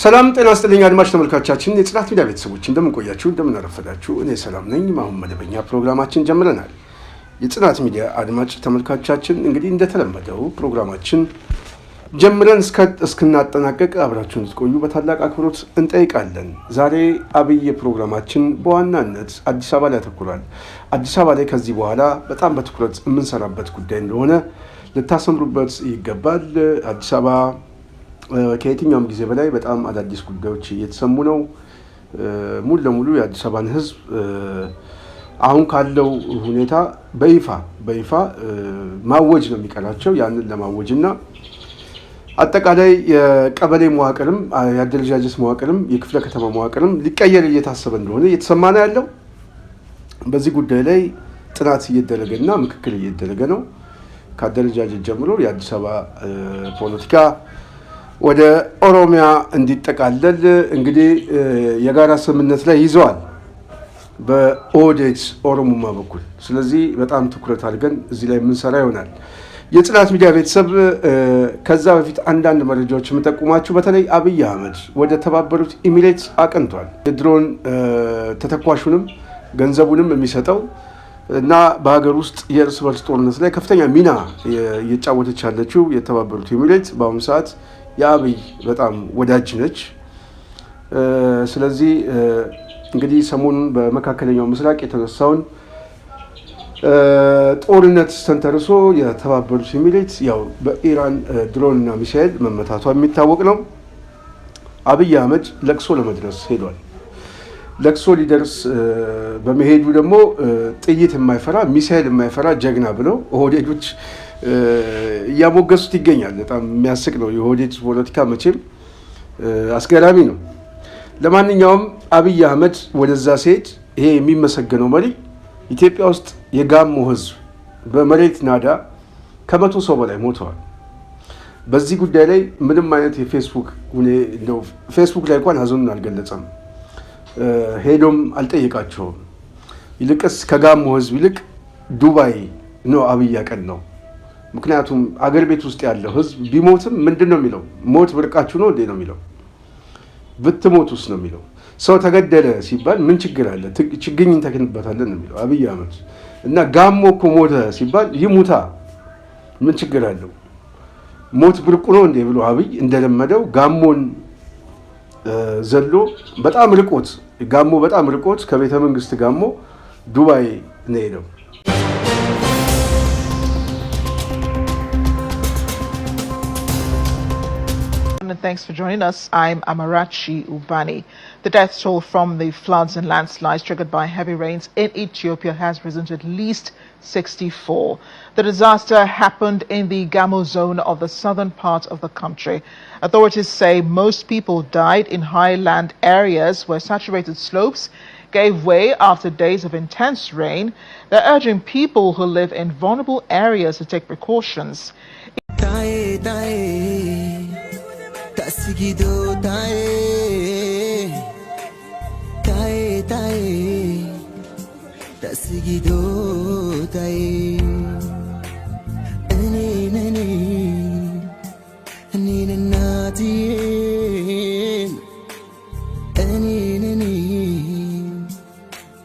ሰላም ጤና ይስጥልኝ አድማጭ ተመልካቾቻችን የጽናት ሚዲያ ቤተሰቦች እንደምን ቆያችሁ እንደምን አረፈዳችሁ እኔ ሰላም ነኝ አሁን መደበኛ ፕሮግራማችን ጀምረናል የጽናት ሚዲያ አድማጭ ተመልካቾቻችን እንግዲህ እንደተለመደው ፕሮግራማችን ጀምረን እስክናጠናቀቅ አብራችሁን እንድትቆዩ በታላቅ አክብሮት እንጠይቃለን ዛሬ አብይ ፕሮግራማችን በዋናነት አዲስ አበባ ላይ ያተኩራል አዲስ አበባ ላይ ከዚህ በኋላ በጣም በትኩረት የምንሰራበት ጉዳይ እንደሆነ ልታሰምሩበት ይገባል አዲስ አበባ ከየትኛውም ጊዜ በላይ በጣም አዳዲስ ጉዳዮች እየተሰሙ ነው ሙሉ ለሙሉ የአዲስ አበባን ህዝብ አሁን ካለው ሁኔታ በይፋ ማወጅ ነው የሚቀራቸው ያንን ለማወጅና አጠቃላይ የቀበሌ መዋቅርም የአደረጃጀት መዋቅርም የክፍለ ከተማ መዋቅርም ሊቀየር እየታሰበ እንደሆነ እየተሰማ ነው ያለው በዚህ ጉዳይ ላይ ጥናት እየተደረገና ምክክር እየተደረገ ነው ከአደረጃጀት ጀምሮ የአዲስ አበባ ፖለቲካ ወደ ኦሮሚያ እንዲጠቃለል እንግዲህ የጋራ ስምምነት ላይ ይዘዋል በኦዴት ኦሮሞማ በኩል ስለዚህ በጣም ትኩረት አድርገን እዚህ ላይ የምንሰራ ይሆናል የጽናት ሚዲያ ቤተሰብ ከዛ በፊት አንዳንድ መረጃዎች የምጠቁማችሁ በተለይ አብይ አህመድ ወደ ተባበሩት ኤሚሬትስ አቅንቷል የድሮን ተተኳሹንም ገንዘቡንም የሚሰጠው እና በሀገር ውስጥ የእርስ በርስ ጦርነት ላይ ከፍተኛ ሚና እየተጫወተች ያለችው የተባበሩት ኤሚሬትስ በአሁኑ ሰዓት የአብይ በጣም ወዳጅ ነች ስለዚህ እንግዲህ ሰሞኑን በመካከለኛው ምስራቅ የተነሳውን ጦርነት ተንተርሶ የተባበሩት ኤሚሬትስ ያው በኢራን ድሮንና ሚሳኤል መመታቷ የሚታወቅ ነው አብይ አህመድ ለቅሶ ለመድረስ ሄዷል ለቅሶ ሊደርስ በመሄዱ ደግሞ ጥይት የማይፈራ ሚሳኤል የማይፈራ ጀግና ብለው ኦህዴዶች እያሞገሱት ይገኛል በጣም የሚያስቅ ነው የኦህዴድ ፖለቲካ መቼም አስገራሚ ነው ለማንኛውም አብይ አህመድ ወደዛ ሲሄድ ይሄ የሚመሰገነው መሪ ኢትዮጵያ ውስጥ የጋሞ ህዝብ በመሬት ናዳ ከመቶ ሰው በላይ ሞተዋል በዚህ ጉዳይ ላይ ምንም አይነት የፌስቡክ ላይ እንኳን ሀዘኑን አልገለጸም ሄዶም አልጠየቃቸውም ይልቅስ ከጋሞ ህዝብ ይልቅ ዱባይ ነው አብይ ያቀን ነው ምክንያቱም አገር ቤት ውስጥ ያለው ህዝብ ቢሞትም ምንድነው የሚለው ሞት ብርቃችሁ ነው እንዴ ነው የሚለው ብትሞቱስ ነው የሚለው ሰው ተገደለ ሲባል ምን ችግር አለ ችግኝ እንተክልበታለን ነው የሚለው አብይ አህመድ እና ጋሞ እኮ ሞተ ሲባል ይሙታ ምን ችግር አለው ሞት ብርቁ ነው እንዴ ብሎ አብይ እንደለመደው ጋሞን ዘሎ በጣም ርቆት ከቤተ መንግስት ጋሞ ዱባይ ነው ሄደው Thanks for joining us. I'm Amarachi Ubani. The death toll from the floods and landslides triggered by heavy rains in Ethiopia has risen to at least 64. The disaster happened in the Gamo zone of the southern part of the country. Authorities say most people died in highland areas where saturated slopes gave way after days of intense rain. They're urging people who live in vulnerable areas to take precautions. Tasigido tae tasigido tae ane nati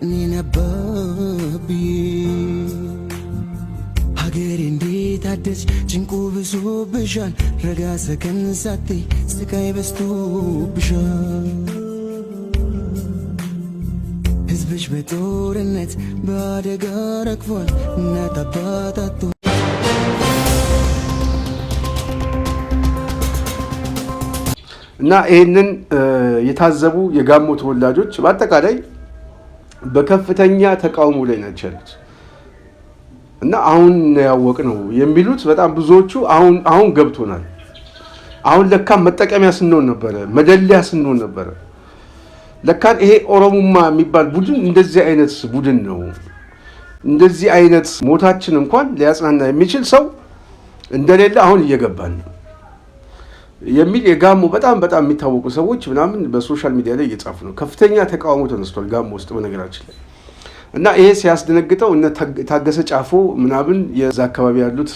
ane babi ታደች ጭንቁ ብዙ ብሻል ረጋ ሰከን ሳቴ ስቃይ በስቶ ብሻል ህዝብሽ በጦርነት በአደጋ ረግፏል እናት አባታቶ እና ይሄንን የታዘቡ የጋሞ ተወላጆች በአጠቃላይ በከፍተኛ ተቃውሞ ላይ ናቸው እና አሁን ያወቅነው የሚሉት በጣም ብዙዎቹ አሁን ገብቶናል አሁን ለካም መጠቀሚያ ስንሆን ነበር መደለያ ስንሆን ነበር ለካን ይሄ ኦሮሞማ የሚባል ቡድን እንደዚህ አይነት ቡድን ነው እንደዚህ አይነት ሞታችን እንኳን ሊያጽናና የሚችል ሰው እንደሌለ አሁን እየገባን ነው የሚል የጋሞ በጣም የሚታወቁ ሰዎች ምናምን በሶሻል ሚዲያ ላይ እየጻፉ ነው ከፍተኛ ተቃውሞ ተነስቷል ጋሞ ውስጥ በነገራችን ላይ እና ይሄ ሲያስደነግጠው እነ ታገሰ ጫፎ ምናምን የዛ አካባቢ ያሉት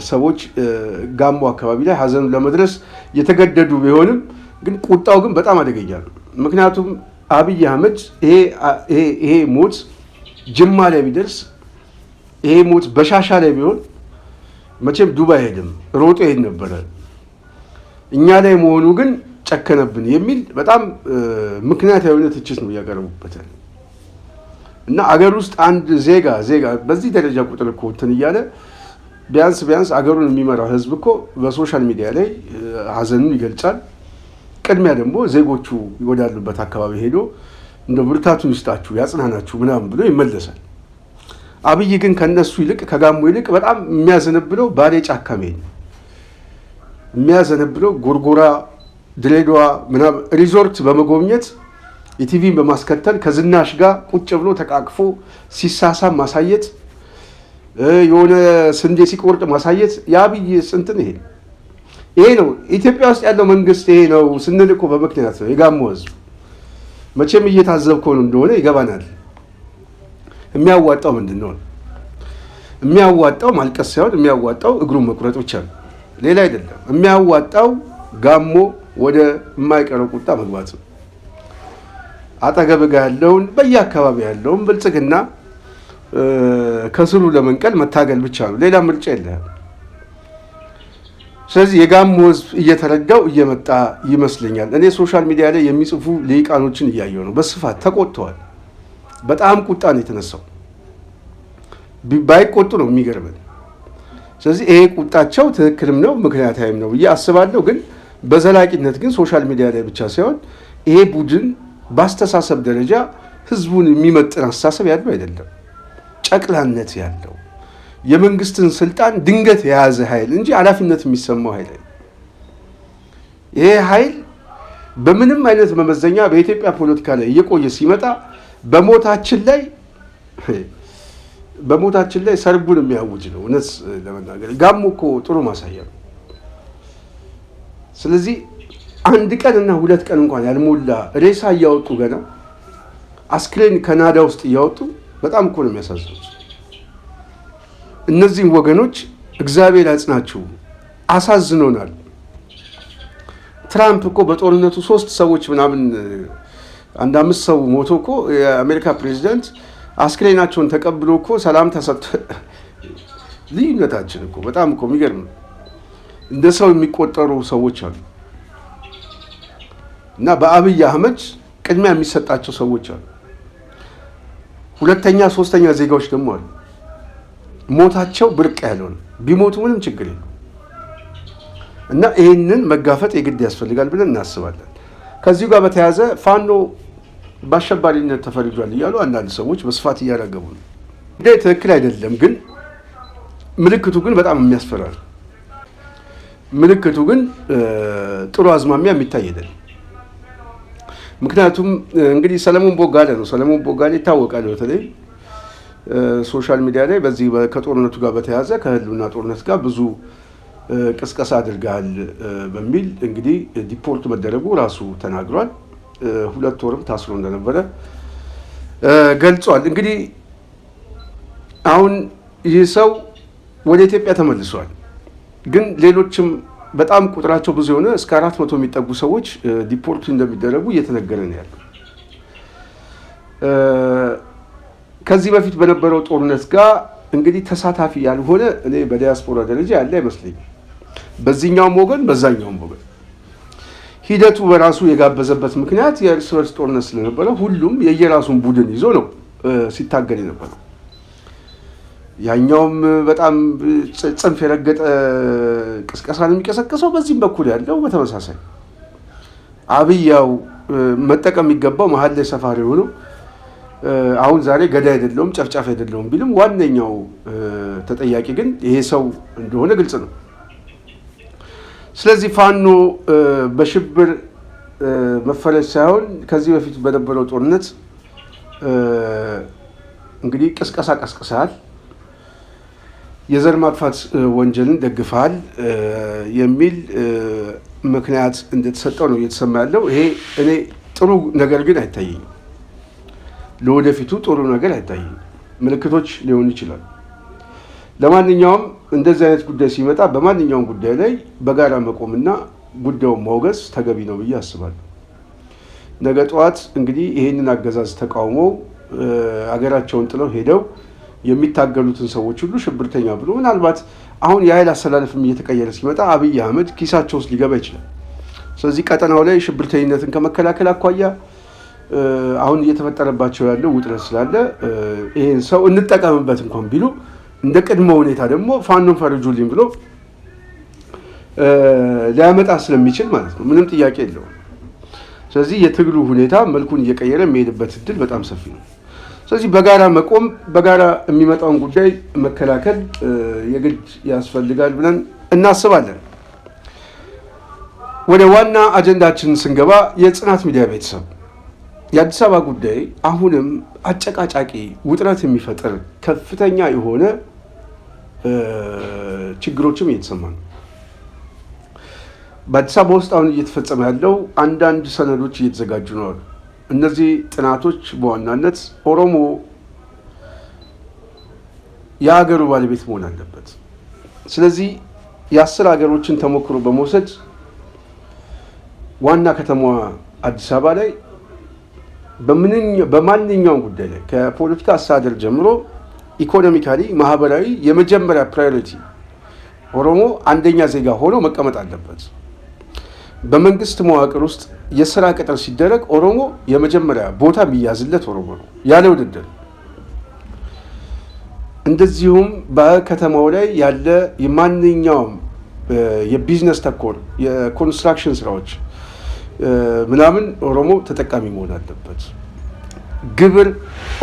ሰዎች ጋሞ አካባቢ ላይ ሀዘኑ ለመድረስ የተገደዱ ቢሆንም ግን ቁጣው ግን በጣም አደገኛ ነው። ምክንያቱም አብይ አህመድ ይሄ ሞት ጅማ ላይ ቢደርስ ይሄ ሞት በሻሻ ላይ ቢሆን መቼም ዱባይ ሄድም ሮጦ ይሄድ ነበረ። እኛ ላይ መሆኑ ግን ጨከነብን የሚል በጣም ምክንያታዊ የሆነ ትችት ነው ያቀረቡበት። እና አገር ውስጥ አንድ ዜጋ በዚህ ደረጃ ቁጥር እኮ እንትን እያለ ቢያንስ አገሩን የሚመራው ህዝብ እኮ በሶሻል ሚዲያ ላይ ሀዘኑን ይገልጻል። ቅድሚያ ደግሞ ዜጎቹ ወዳሉበት አካባቢ ሄዶ እንደ ብርታቱን ይስጣችሁ ያጽናናችሁ ምናምን ብሎ ይመለሳል። አብይ ግን ከነሱ ይልቅ ከጋሞ ይልቅ በጣም የሚያዘነብለው ባሌ ጫካ መሄድ፣ የሚያዘነብለው ጎርጎራ፣ ድሬዳዋ ምናምን ሪዞርት በመጎብኘት ኢቲቪን በማስከተል ከዝናሽ ጋር ቁጭ ብሎ ተቃቅፎ ሲሳሳም ማሳየት፣ የሆነ ስንዴ ሲቆርጥ ማሳየት የአብይ እንትን ይሄ ነው። ኢትዮጵያ ውስጥ ያለው መንግስት ይሄ ነው ስንል እኮ በምክንያት ነው። የጋሞ ህዝብ መቼም እየታዘብከው ነው እንደሆነ ይገባናል። የሚያዋጣው ምንድን ነው? የሚያዋጣው ማልቀስ ሳይሆን የሚያዋጣው እግሩን መቁረጥ ብቻ ነው፣ ሌላ አይደለም። የሚያዋጣው ጋሞ ወደ የማይቀረው ቁጣ መግባት ነው። አጠገብ ጋር ያለውን በየአካባቢ ያለውን ብልጽግና ከስሩ ለመንቀል መታገል ብቻ ነው፣ ሌላ ምርጫ የለህም። ስለዚህ የጋሞ ህዝብ እየተረዳው እየመጣ ይመስለኛል። እኔ ሶሻል ሚዲያ ላይ የሚጽፉ ልሂቃኖችን እያየሁ ነው። በስፋት ተቆጥተዋል። በጣም ቁጣ ነው የተነሳው። ባይቆጡ ነው የሚገርመን። ስለዚህ ይሄ ቁጣቸው ትክክልም ነው ምክንያታዊም ነው ብዬ አስባለሁ። ግን በዘላቂነት ግን ሶሻል ሚዲያ ላይ ብቻ ሳይሆን ይሄ ቡድን በአስተሳሰብ ደረጃ ህዝቡን የሚመጥን አስተሳሰብ ያለው አይደለም። ጨቅላነት ያለው የመንግስትን ስልጣን ድንገት የያዘ ኃይል እንጂ ኃላፊነት የሚሰማው ኃይል አይደለም። ይሄ ኃይል በምንም አይነት መመዘኛ በኢትዮጵያ ፖለቲካ ላይ እየቆየ ሲመጣ በሞታችን ላይ ሰርጉን የሚያውጅ ነው። እውነት ለመናገር ጋሞ እኮ ጥሩ ማሳያ ነው። ስለዚህ አንድ ቀን እና ሁለት ቀን እንኳን ያልሞላ ሬሳ እያወጡ ገና አስክሬን ከናዳ ውስጥ እያወጡ በጣም እኮ ነው የሚያሳዝኑት። እነዚህም ወገኖች እግዚአብሔር ያጽናችሁ፣ አሳዝኖናል። ትራምፕ እኮ በጦርነቱ 3 ሰዎች ምናምን አንድ 5 ሰው ሞቶ እኮ የአሜሪካ ፕሬዚዳንት አስክሬናቸውን ተቀብሎ እኮ ሰላም ተሰጥቶ ልዩነታችን እኮ በጣም እኮ የሚገርም ነው። እንደ ሰው የሚቆጠሩ ሰዎች አሉ እና በአብይ አህመድ ቅድሚያ የሚሰጣቸው ሰዎች አሉ። ሁለተኛ ሶስተኛ ዜጋዎች ደግሞ አሉ። ሞታቸው ብርቅ ያልሆነ ቢሞቱ ምንም ችግር የለም እና ይህንን መጋፈጥ የግድ ያስፈልጋል ብለን እናስባለን። ከዚሁ ጋር በተያያዘ ፋኖ በአሸባሪነት ተፈርጇል እያሉ አንዳንድ ሰዎች በስፋት እያራገቡ ነው። ይህ ትክክል አይደለም፣ ግን ምልክቱ ግን በጣም የሚያስፈራ ነው። ምልክቱ ግን ጥሩ አዝማሚያ የሚታይ አይደለም። ምክንያቱም እንግዲህ ሰለሞን ቦጋለ ነው። ሰለሞን ቦጋለ ይታወቃል። በተለይ ሶሻል ሚዲያ ላይ በዚህ ከጦርነቱ ጋር በተያያዘ ከህልውና ጦርነት ጋር ብዙ ቅስቀሳ አድርጋል በሚል እንግዲህ ዲፖርት መደረጉ ራሱ ተናግሯል። 2 ወርም ታስሮ እንደነበረ ገልጿል። እንግዲህ አሁን ይህ ሰው ወደ ኢትዮጵያ ተመልሷል። ግን ሌሎችም በጣም ቁጥራቸው ብዙ የሆነ እስከ 400 የሚጠጉ ሰዎች ዲፖርት እንደሚደረጉ እየተነገረ ነው ያለው። ከዚህ በፊት በነበረው ጦርነት ጋር እንግዲህ ተሳታፊ ያልሆነ እኔ በዲያስፖራ ደረጃ ያለ አይመስለኝም። በዚህኛውም ወገን በዛኛውም ወገን ሂደቱ በራሱ የጋበዘበት ምክንያት የእርስ በርስ ጦርነት ስለነበረ ሁሉም የየራሱን ቡድን ይዞ ነው ሲታገል የነበረው። ያኛውም በጣም ጽንፍ የረገጠ ቅስቀሳን የሚቀሰቀሰው በዚህም በኩል ያለው በተመሳሳይ አብይ ያው መጠቀም የሚገባው መሀል ላይ ሰፋሪ ሆኖ አሁን ዛሬ ገዳይ አይደለሁም ጨፍጫፍ አይደለሁም ቢልም ዋነኛው ተጠያቂ ግን ይሄ ሰው እንደሆነ ግልጽ ነው። ስለዚህ ፋኖ በሽብር መፈረጅ ሳይሆን ከዚህ በፊት በነበረው ጦርነት እንግዲህ ቅስቀሳ ቀስቅሰሃል፣ የዘር ማጥፋት ወንጀልን ደግፈሃል የሚል ምክንያት እንደተሰጠው ነው እየተሰማ ያለው። ይሄ እኔ ጥሩ ነገር ግን አይታየኝም። ለወደፊቱ ጥሩ ነገር አይታየኝም። ምልክቶች ሊሆኑ ይችላሉ። ለማንኛውም እንደዚህ አይነት ጉዳይ ሲመጣ በማንኛውም ጉዳይ ላይ በጋራ መቆምና ጉዳዩን ማውገዝ ተገቢ ነው ብዬ አስባለሁ። ነገ ጠዋት እንግዲህ ይሄንን አገዛዝ ተቃውመው አገራቸውን ጥለው ሄደው የሚታገሉትን ሰዎች ሁሉ ሽብርተኛ ብሎ ምናልባት አሁን የኃይል አሰላለፍም እየተቀየረ ሲመጣ አብይ አህመድ ኪሳቸው ውስጥ ሊገባ ይችላል። ስለዚህ ቀጠናው ላይ ሽብርተኝነትን ከመከላከል አኳያ አሁን እየተፈጠረባቸው ያለው ውጥረት ስላለ ይሄን ሰው እንጠቀምበት እንኳን ቢሉ እንደ ቅድመ ሁኔታ ደግሞ ፋኖን ፈርጁልኝ ብሎ ሊያመጣ ስለሚችል ማለት ነው። ምንም ጥያቄ የለውም። ስለዚህ የትግሉ ሁኔታ መልኩን እየቀየረ የሚሄድበት እድል በጣም ሰፊ ነው። ስለዚህ በጋራ መቆም፣ በጋራ የሚመጣውን ጉዳይ መከላከል የግድ ያስፈልጋል ብለን እናስባለን። ወደ ዋና አጀንዳችን ስንገባ የጽናት ሚዲያ ቤተሰብ የአዲስ አበባ ጉዳይ አሁንም አጨቃጫቂ ውጥረት የሚፈጥር ከፍተኛ የሆነ ችግሮችም እየተሰማ ነው። በአዲስ አበባ ውስጥ አሁን እየተፈጸመ ያለው አንዳንድ ሰነዶች እየተዘጋጁ ነው። እነዚህ ጥናቶች በዋናነት ኦሮሞ የሀገሩ ባለቤት መሆን አለበት። ስለዚህ የ10 ሀገሮችን ተሞክሮ በመውሰድ ዋና ከተማዋ አዲስ አበባ ላይ በማንኛውም ጉዳይ ላይ ከፖለቲካ አስተዳደር ጀምሮ ኢኮኖሚካሊ፣ ማህበራዊ የመጀመሪያ ፕራዮሪቲ ኦሮሞ አንደኛ ዜጋ ሆኖ መቀመጥ አለበት። በመንግስት መዋቅር ውስጥ የስራ ቅጥር ሲደረግ ኦሮሞ የመጀመሪያ ቦታ የሚያዝለት ኦሮሞ ነው ያለ ውድድር። እንደዚሁም በከተማው ላይ ያለ የማንኛውም የቢዝነስ ተኮር የኮንስትራክሽን ስራዎች ምናምን ኦሮሞ ተጠቃሚ መሆን አለበት። ግብር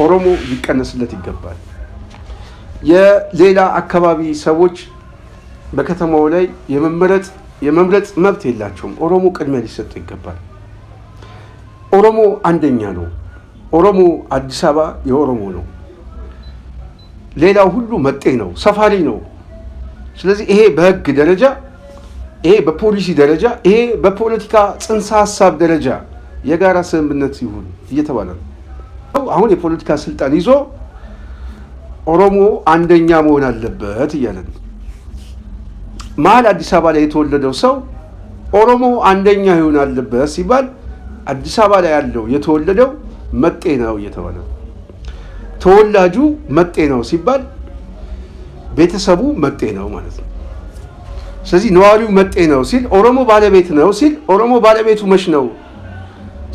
ኦሮሞ ሊቀነስለት ይገባል። የሌላ አካባቢ ሰዎች በከተማው ላይ የመምረጥ መብት የላቸውም። ኦሮሞ ቅድሚያ ሊሰጥ ይገባል። ኦሮሞ አንደኛ ነው። ኦሮሞ አዲስ አበባ የኦሮሞ ነው። ሌላው ሁሉ መጤ ነው፣ ሰፋሪ ነው። ስለዚህ ይሄ በህግ ደረጃ፣ ይሄ በፖሊሲ ደረጃ፣ ይሄ በፖለቲካ ጽንሰ ሀሳብ ደረጃ የጋራ ስምምነት ይሁን እየተባለ ነው። አሁን የፖለቲካ ስልጣን ይዞ ኦሮሞ አንደኛ መሆን አለበት እያለ ነው። መሀል አዲስ አበባ ላይ የተወለደው ሰው ኦሮሞ አንደኛ ይሆን አለበት ሲባል አዲስ አበባ ላይ ያለው የተወለደው መጤ ነው እየተባለ ነው። ተወላጁ መጤ ነው ሲባል ቤተሰቡ መጤ ነው ማለት ነው። ስለዚህ ነዋሪው መጤ ነው ሲል ኦሮሞ ባለቤት ነው ሲል ኦሮሞ ባለቤቱ መች ነው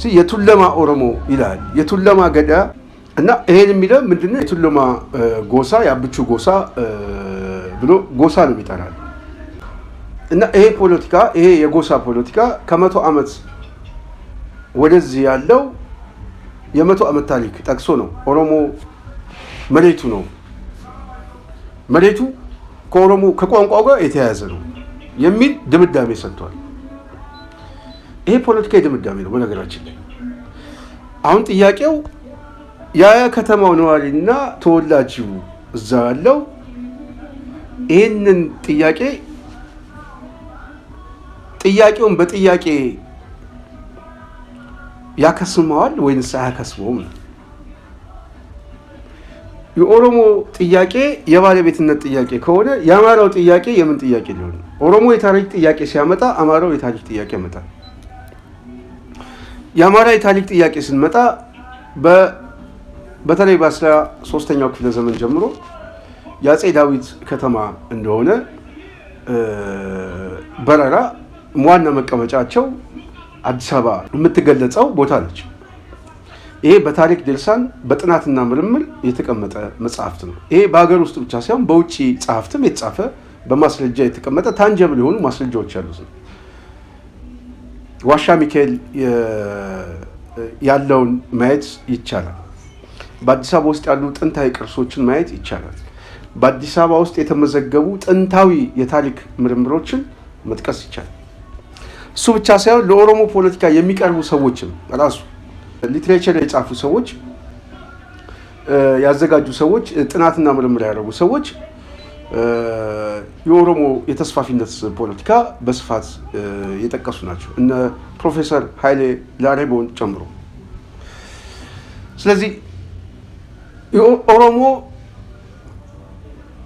ሲል የቱለማ ኦሮሞ ይላል። የቱለማ ገዳ እና ይሄን የሚለው ምንድነው? የቱለማ ጎሳ የአብቹ ጎሳ ብሎ ጎሳ ነው ይጠራል። እና ይሄ ፖለቲካ ይሄ የጎሳ ፖለቲካ ከ100 ዓመት ወደዚህ ያለው የ100 ዓመት ታሪክ ጠቅሶ ነው ኦሮሞ መሬቱ ነው መሬቱ ከኦሮሞ ከቋንቋው ጋር የተያያዘ ነው የሚል ድምዳሜ ሰጥቷል። ይሄ ፖለቲካዊ ድምዳሜ ነው። በነገራችን ላይ አሁን ጥያቄው የከተማው ነዋሪና ተወላጁ እዛ ያለው ይህንን ጥያቄውን በጥያቄ ያከስመዋል ወይንስ አያከስመውም? የኦሮሞ ጥያቄ የባለቤትነት ጥያቄ ከሆነ የአማራው ጥያቄ የምን ጥያቄ ሊሆን? ኦሮሞ የታሪክ ጥያቄ ሲያመጣ አማራው የታሪክ ጥያቄ ያመጣል። የአማራ የታሪክ ጥያቄ ስንመጣ በተለይ በ13ኛው ክፍለ ዘመን ጀምሮ የአፄ ዳዊት ከተማ እንደሆነ በረራ ዋና መቀመጫቸው አዲስ አበባ የምትገለጸው ቦታ ነች። ይሄ በታሪክ ድርሳን በጥናትና ምርምር የተቀመጠ መጽሐፍት ነው። ይሄ በሀገር ውስጥ ብቻ ሳይሆን በውጭ ጸሐፍትም የተጻፈ በማስረጃ የተቀመጠ ታንጀብል የሆኑ ማስረጃዎች ያሉት ነው። ዋሻ ሚካኤል ያለውን ማየት ይቻላል። በአዲስ አበባ ውስጥ ያሉ ጥንታዊ ቅርሶችን ማየት ይቻላል። በአዲስ አበባ ውስጥ የተመዘገቡ ጥንታዊ የታሪክ ምርምሮችን መጥቀስ ይቻላል። እሱ ብቻ ሳይሆን ለኦሮሞ ፖለቲካ የሚቀርቡ ሰዎችም ራሱ ሊትሬቸር የጻፉ ሰዎች፣ ያዘጋጁ ሰዎች፣ ጥናትና ምርምር ያደረጉ ሰዎች የኦሮሞ የተስፋፊነት ፖለቲካ በስፋት የጠቀሱ ናቸው፣ እነ ፕሮፌሰር ኃይሌ ላሬቦን ጨምሮ። ስለዚህ ኦሮሞ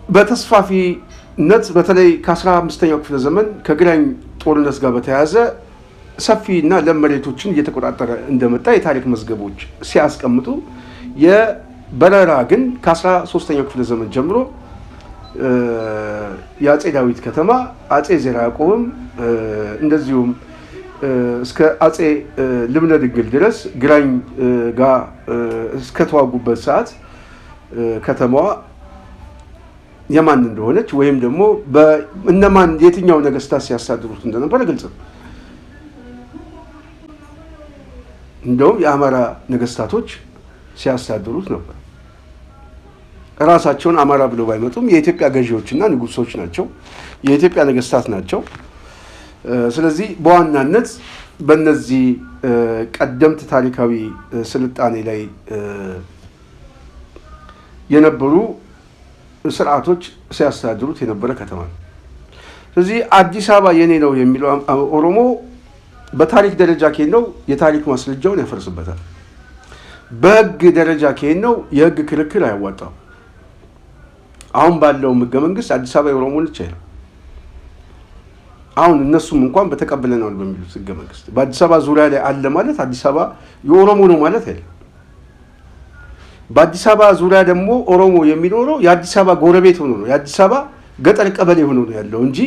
በተስፋፊ ነት በተለይ ከ15ኛው ክፍለ ዘመን ከግራኝ ጦርነት ጋር በተያያዘ ሰፊና ለም መሬቶችን እየተቆጣጠረ እንደመጣ የታሪክ መዝገቦች ሲያስቀምጡ የበረራ ግን ከ13ኛው ክፍለ ዘመን ጀምሮ የአጼ ዳዊት ከተማ አጼ ዘርዓ ያዕቆብም እንደዚሁም እስከ አጼ ልብነ ድንግል ድረስ ግራኝ ጋር እስከ ተዋጉበት ሰዓት ከተማዋ የማን እንደሆነች ወይም ደግሞ በእነማን የትኛው ነገስታት ሲያሳድሩት እንደነበረ ግልጽ ነው። እንደውም የአማራ ነገስታቶች ሲያሳድሩት ነበር። ራሳቸውን አማራ ብለው ባይመጡም የኢትዮጵያ ገዢዎችና ንጉሶች ናቸው፣ የኢትዮጵያ ነገስታት ናቸው። ስለዚህ በዋናነት በእነዚህ ቀደምት ታሪካዊ ስልጣኔ ላይ የነበሩ ስርዓቶች ሲያስተዳድሩት የነበረ ከተማ ነው። ስለዚህ አዲስ አበባ የኔ ነው የሚለው ኦሮሞ በታሪክ ደረጃ ከሄድነው የታሪክ ማስረጃውን ያፈርስበታል። በህግ ደረጃ ከሄድነው የህግ ክርክር አያዋጣም። አሁን ባለው ህገ መንግስት አዲስ አበባ የኦሮሞ ነች አይደለም። አሁን እነሱም እንኳን በተቀበለናል በሚሉት ህገ መንግስት በአዲስ አበባ ዙሪያ ላይ አለ ማለት አዲስ አበባ የኦሮሞ ነው ማለት አይደለም። በአዲስ አበባ ዙሪያ ደግሞ ኦሮሞ የሚኖረው የአዲስ አበባ ጎረቤት ሆኖ ነው፣ የአዲስ አበባ ገጠር ቀበሌ ሆኖ ነው ያለው እንጂ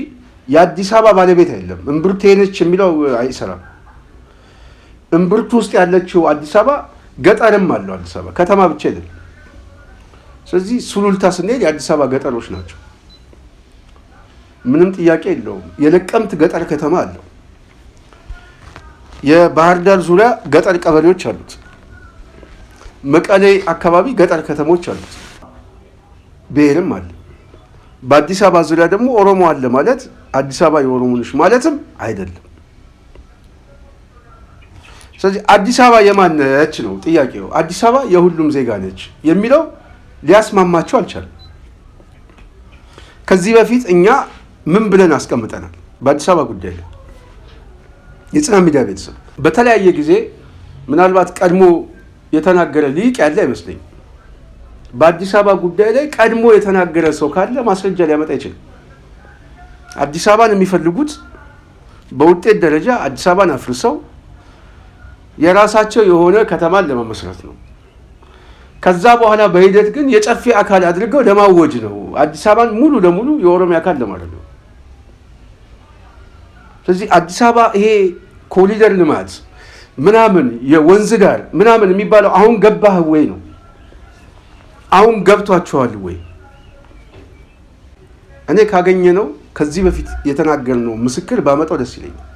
የአዲስ አበባ ባለቤት አይደለም። እምብርቴ ነች የሚለው አይሰራም። እምብርቱ ውስጥ ያለችው አዲስ አበባ ገጠርም አለው። አዲስ አበባ ከተማ ብቻ አይደለም። ስለዚህ ሱሉልታ ስንሄድ የአዲስ አበባ ገጠሮች ናቸው፣ ምንም ጥያቄ የለውም። የለቀምት ገጠር ከተማ አለው። የባህር ዳር ዙሪያ ገጠር ቀበሌዎች አሉት። መቀሌ አካባቢ ገጠር ከተሞች አሉት። ብሔርም አለ። በአዲስ አበባ ዙሪያ ደግሞ ኦሮሞ አለ ማለት አዲስ አበባ የኦሮሞ ነች ማለትም አይደለም። ስለዚህ አዲስ አበባ የማን ነች ነው ጥያቄው። አዲስ አበባ የሁሉም ዜጋ ነች የሚለው ሊያስማማቸው አልቻለም። ከዚህ በፊት እኛ ምን ብለን አስቀምጠናል? በአዲስ አበባ ጉዳይ ላይ የጽናት ሚዲያ ቤተሰብ በተለያየ ጊዜ ምናልባት ቀድሞ የተናገረ ሊቅ ያለ አይመስለኝ። በአዲስ አበባ ጉዳይ ላይ ቀድሞ የተናገረ ሰው ካለ ማስረጃ ሊያመጣ ይችላል። አዲስ አበባን የሚፈልጉት በውጤት ደረጃ አዲስ አበባን አፍርሰው የራሳቸው የሆነ ከተማን ለመመስረት ነው። ከዛ በኋላ በሂደት ግን የጨፌ አካል አድርገው ለማወጅ ነው። አዲስ አበባን ሙሉ ለሙሉ የኦሮሚያ አካል ለማድረግ ነው። ስለዚህ አዲስ አበባ ይሄ ኮሪደር ልማት ምናምን የወንዝ ጋር ምናምን የሚባለው አሁን ገባህ ወይ ነው? አሁን ገብቷቸዋል ወይ? እኔ ካገኘ ነው ከዚህ በፊት የተናገርነው ምስክር ባመጣው ደስ ይለኛል።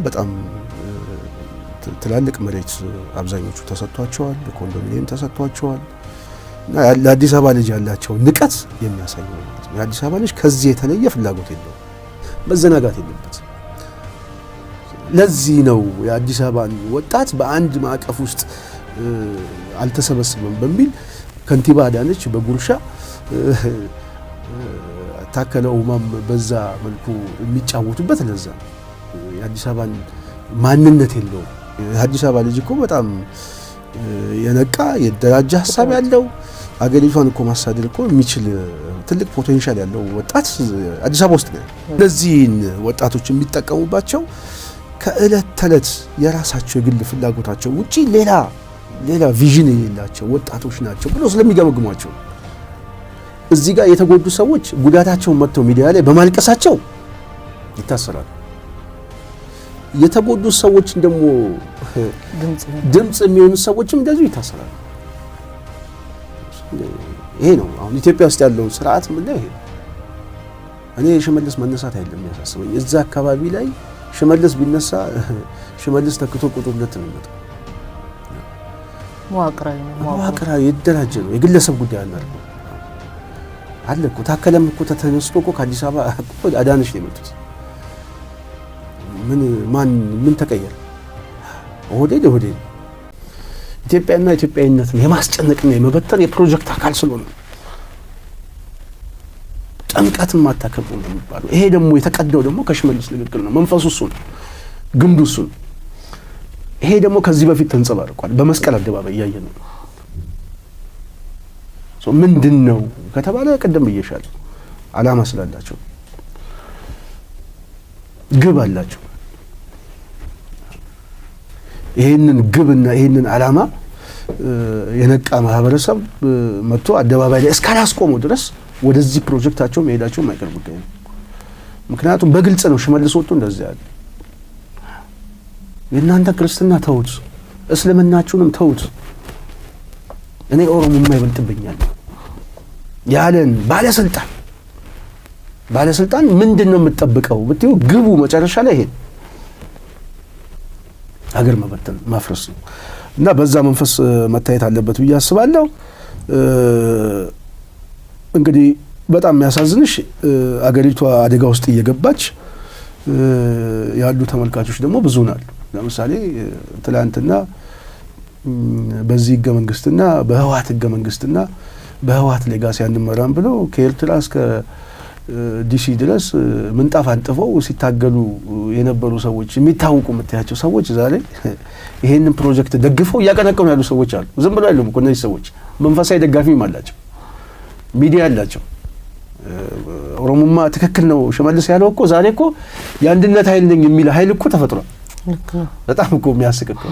በጣም ትላልቅ መሬት አብዛኞቹ ተሰጥቷቸዋል፣ ኮንዶሚኒየም ተሰጥቷቸዋል። እና ለአዲስ አበባ ልጅ ያላቸው ንቀት የሚያሳይ ነው። የአዲስ አበባ ልጅ ከዚህ የተለየ ፍላጎት የለውም፣ መዘናጋት የለበት። ለዚህ ነው የአዲስ አበባን ወጣት በአንድ ማዕቀፍ ውስጥ አልተሰበሰበም በሚል ከንቲባ አዳነች በጉርሻ ታከለ ኡማም በዛ መልኩ የሚጫወቱበት። ለዛ ነው የአዲስ አበባን ማንነት የለውም። የአዲስ አበባ ልጅ እኮ በጣም የነቃ የደራጀ ሀሳብ ያለው አገሪቷን እኮ ማሳደር እኮ የሚችል ትልቅ ፖቴንሻል ያለው ወጣት አዲስ አበባ ውስጥ ነው። እነዚህን ወጣቶች የሚጠቀሙባቸው ከእለት ተዕለት የራሳቸው የግል ፍላጎታቸው ውጪ ሌላ ቪዥን የሌላቸው ወጣቶች ናቸው ብሎ ስለሚገመግሟቸው እዚህ ጋር የተጎዱ ሰዎች ጉዳታቸውን መጥተው ሚዲያ ላይ በማልቀሳቸው ይታሰራሉ። የተጎዱ ሰዎች ደግሞ ድምጽ የሚሆኑ ሰዎችም እንደዚሁ ይታሰራሉ። ይሄ ነው አሁን ኢትዮጵያ ውስጥ ያለው ስርዓት ምን ነው? ይሄ እኔ ሽመልስ መነሳት አይደለም የሚያሳስበኝ። እዛ አካባቢ ላይ ሽመልስ ቢነሳ ሽመልስ ተክቶ ቁጥር 2 ነው የሚመጣው። መዋቅራዊ የተደራጀ ነው። የግለሰብ ጉዳይ አለ እኮ ታከለም እኮ ተነስቶ እኮ ከአዲስ አበባ እኮ አዳነች ነው የመጡት። ምን ተቀየረ? ኦህዴድ ኢትዮጵያና ኢትዮጵያዊነትን የማስጨነቅና የመበተን የፕሮጀክት አካል ስለሆነ ጥምቀትን ማታከብሩ ነው የሚባለው። ይሄ ደግሞ የተቀደው ደግሞ ከሽመልስ ንግግር ነው። መንፈሱ እሱ ነው፣ ግምዱ እሱ ነው። ይሄ ደግሞ ከዚህ በፊት ተንጸባርቋል። በመስቀል አደባባይ እያየን ነው። ምንድን ነው ከተባለ ቅድም ብዬሻለሁ። አላማ ስላላቸው ግብ አላቸው። ይሄንን ግብና ይሄንን አላማ የነቃ ማህበረሰብ መጥቶ አደባባይ ላይ እስካላስቆመው ድረስ ወደዚህ ፕሮጀክታቸው መሄዳቸው የማይቀር ጉዳይ ነው። ምክንያቱም በግልጽ ነው ሽመልስ ወጡ እንደዚህ ያለ የእናንተ ክርስትና ተውት፣ እስልምናችሁንም ተውት፣ እኔ ኦሮሞማ ይበልጥብኛል ያለን ባለስልጣን ምንድነው የምትጠብቀው ብትዩ ግቡ መጨረሻ ላይ ይሄ ሀገር መበተን ማፍረስ ነው እና በዛ መንፈስ መታየት አለበት ብዬ አስባለሁ። እንግዲህ በጣም የሚያሳዝንሽ አገሪቷ አደጋ ውስጥ እየገባች ያሉ ተመልካቾች ደግሞ ብዙ ናሉ። ለምሳሌ ትላንትና በዚህ ህገ መንግስትና በህወሓት ህገ መንግስትና በህወሓት ሌጋሲ አንመራም ብለው ከኤርትራ እስከ ዲሲ ድረስ ምንጣፍ አንጥፈው ሲታገሉ የነበሩ ሰዎች የሚታወቁ የምታያቸው ሰዎች ዛሬ ይሄንን ፕሮጀክት ደግፈው እያቀነቀኑ ያሉ ሰዎች አሉ። ዝም ብለው አይደሉም እኮ እነዚህ ሰዎች መንፈሳዊ ደጋፊም አላቸው፣ ሚዲያ አላቸው። ኦሮሞማ ትክክል ነው ሽመልስ ያለው እኮ ዛሬ እኮ የአንድነት ኃይል ነኝ የሚል ኃይል እኮ ተፈጥሯል። በጣም እኮ የሚያስቅ እኮ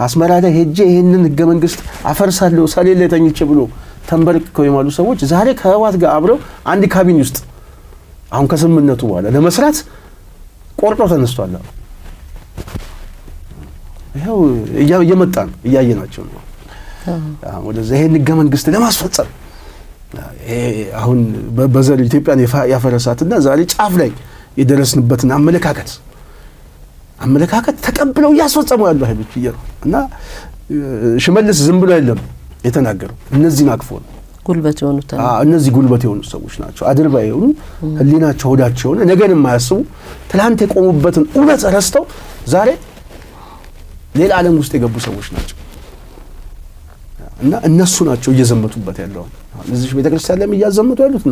አስመራ ላይ ሄጄ ይሄንን ህገ መንግስት አፈርሳለሁ ሰሌን ላይ ተኝቼ ብሎ ተንበርክከው የማሉ ሰዎች ዛሬ ከህወሓት ጋር አብረው አንድ ካቢኔ ውስጥ አሁን ከስምምነቱ በኋላ ለመስራት ቆርጦ ተነስቷል። ይሄው እየመጣ ነው፣ እያየናቸው ነው። ወደዛ ይሄን ህገ መንግስት ለማስፈጸም አሁን በዘር ኢትዮጵያን ያፈረሳትና ዛሬ ጫፍ ላይ የደረስንበትን አመለካከት ተቀብለው እያስፈጸሙ ያሉ ኃይሎች እና ሽመልስ ዝም ብሎ አይደለም የተናገረው፣ እነዚህን አቅፎ ነው። ጉልበት የሆኑት እነዚህ ጉልበት የሆኑ ሰዎች ናቸው። አድርባይ የሆኑ ህሊናቸው ሆዳቸው ሆነ ነገን የማያስቡ ትላንት የቆሙበትን እውነት ረስተው ዛሬ ሌላ ዓለም ውስጥ የገቡ ሰዎች ናቸው እና እነሱ ናቸው እየዘመቱበት ያለው። እዚህ ቤተክርስቲያን ላይ እያዘመቱ ያሉት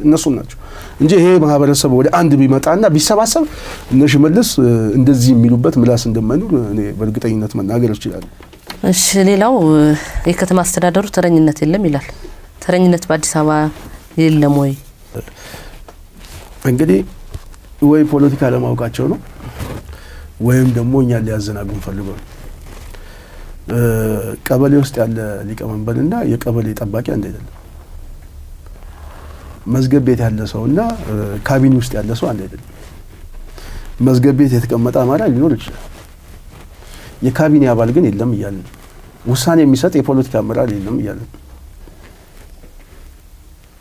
እነሱ ናቸው እንጂ ይሄ ማህበረሰብ ወደ አንድ ቢመጣና ቢሰባሰብ እነ ሽመልስ እንደዚህ የሚሉበት ምላስ እንደማይኖር እኔ በእርግጠኝነት መናገር እችላለሁ። እሺ፣ ሌላው የከተማ አስተዳደሩ ተረኝነት የለም ይላል። ተረኝነት በአዲስ አበባ የለም ወይ? እንግዲህ ወይ ፖለቲካ ለማውቃቸው ነው ወይም ደግሞ እኛ ሊያዘናጉን ፈልገው ነው። ቀበሌ ውስጥ ያለ ሊቀመንበርና የቀበሌ ጠባቂ አንድ አይደለም። መዝገብ ቤት ያለ ሰውና ካቢኔ ውስጥ ያለ ሰው አንድ አይደለም። መዝገብ ቤት የተቀመጠ አማራ ሊኖር ይችላል፣ የካቢኔ አባል ግን የለም እያልን ውሳኔ የሚሰጥ የፖለቲካ አመራር የለም እያልን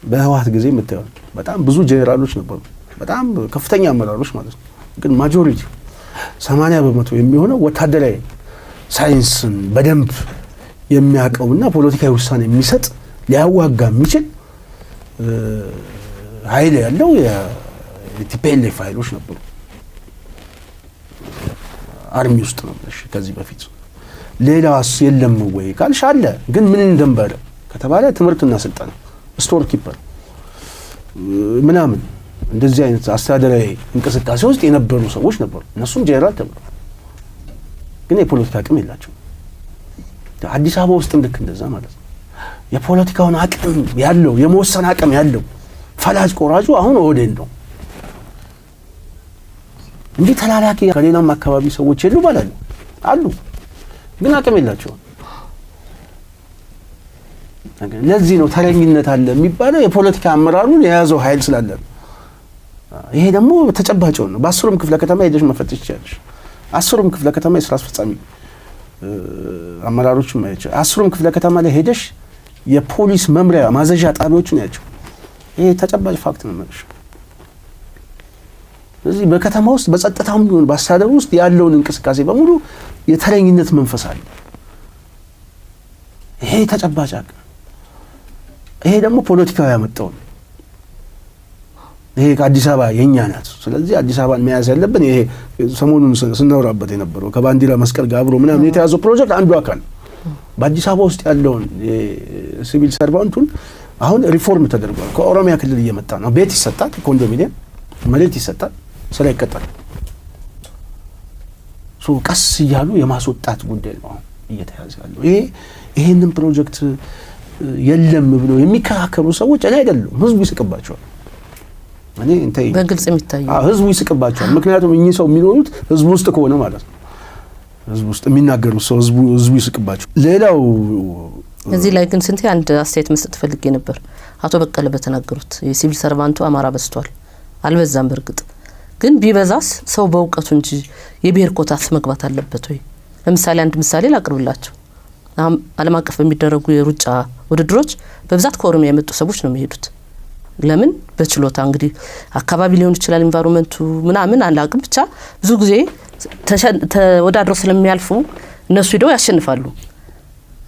በህወሓት ጊዜ የምታየው በጣም ብዙ ጄኔራሎች ነበሩ፣ በጣም ከፍተኛ አመራሮች ማለት ነው። ግን ማጆሪቲ 80% የሚሆነው ወታደራዊ ሳይንስን በደንብ የሚያውቀውና ፖለቲካዊ ውሳኔ የሚሰጥ ሊያዋጋ የሚችል ኃይል ያለው የቲፒኤልኤፍ ኃይሎች ነበሩ አርሚ ውስጥ ነው። እሺ፣ ከዚህ በፊት ሌላስ የለም ወይ ካልሽ አለ። ግን ምን እንደነበረ ከተባለ ትምህርትና ስልጠና፣ ስቶር ኪፐር ምናምን እንደዚህ አይነት አስተዳደራዊ እንቅስቃሴ ውስጥ የነበሩ ሰዎች ነበሩ። እነሱም ጄኔራል ተብለው ግን የፖለቲካ አቅም የላቸው። አዲስ አበባ ውስጥም ልክ እንደዛ ማለት ነው። የፖለቲካውን አቅም ያለው የመወሰን አቅም ያለው ፈላጭ ቆራጩ አሁን ኦህዴድ ነው እንጂ ተላላኪ ከሌላም አካባቢ ሰዎች የሉ ማለት ነው አሉ፣ ግን አቅም የላቸውም። ለዚህ ነው ተረኝነት አለ የሚባለው፣ የፖለቲካ አመራሩን የያዘው ኃይል ስላለ ነው። ይሄ ደግሞ ተጨባጭ ነው። በ10ም ክፍለ ከተማ ሄደሽ መፈተሽ ይችላልሽ። 10ም ክፍለ ከተማ የስራ አስፈጻሚ አመራሮችን ማየት ይችላል። 10ም ክፍለ ከተማ ላይ ሄደሽ የፖሊስ መምሪያ ማዘዣ ጣቢያዎችን ያቸው። ይሄ ተጨባጭ ፋክት ነው ማለት ነው። ስለዚህ በከተማ ውስጥ በጸጥታውም ቢሆን በአስተዳደሩ ውስጥ ያለውን እንቅስቃሴ በሙሉ የተረኝነት መንፈስ አለ። ይሄ ተጨባጭ አቅ ይሄ ደግሞ ፖለቲካው ያመጣው ነው። ይሄ ከአዲስ አበባ የኛ ናት። ስለዚህ አዲስ አበባን መያዝ ያለብን ይሄ ሰሞኑን ስናወራበት የነበረው ከባንዲራ መስቀል ጋር አብሮ ምናምን የተያዘው ፕሮጀክት አንዱ አካል በአዲስ አበባ ውስጥ ያለውን ሲቪል ሰርቫንቱን አሁን ሪፎርም ተደርጓል። ከኦሮሚያ ክልል እየመጣ ነው። ቤት ይሰጣል፣ ኮንዶሚኒየም መሬት ይሰጣል፣ ስራ ይቀጠራል። ቀስ እያሉ የማስወጣት ጉዳይ ነው እየተያዘ ያለው። ይሄንን ፕሮጀክት የለም ብለው የሚከራከሩ ሰዎች እኔ አይደሉም፣ ህዝቡ ይስቅባቸዋል። እኔ እንተይ በግልጽ የሚታይ ህዝቡ ይስቅባቸዋል። ምክንያቱም እኚህ ሰው የሚኖሩት ህዝቡ ውስጥ ከሆነ ማለት ነው። ህዝቡ ውስጥ የሚናገሩት ሰው ህዝቡ ይስቅባቸው። ሌላው እዚህ ላይ ግን ስንቴ አንድ አስተያየት መስጠት ፈልጌ ነበር። አቶ በቀለ በተናገሩት የሲቪል ሰርቫንቱ አማራ በዝቷል። አልበዛም በርግጥ ግን ቢበዛስ ሰው በእውቀቱ እንጂ የብሔር ኮታስ መግባት አለበት ወይ? ለምሳሌ አንድ ምሳሌ ላቅርብላችሁ። ዓለም አቀፍ በሚደረጉ የሩጫ ውድድሮች በብዛት ከኦሮሚያ የመጡ ሰዎች ነው የሚሄዱት። ለምን? በችሎታ እንግዲህ አካባቢ ሊሆን ይችላል ኢንቫይሮንመንቱ ምናምን አላቅም ብቻ ብዙ ጊዜ ተወዳድረው ስለሚያልፉ እነሱ ሄደው ያሸንፋሉ።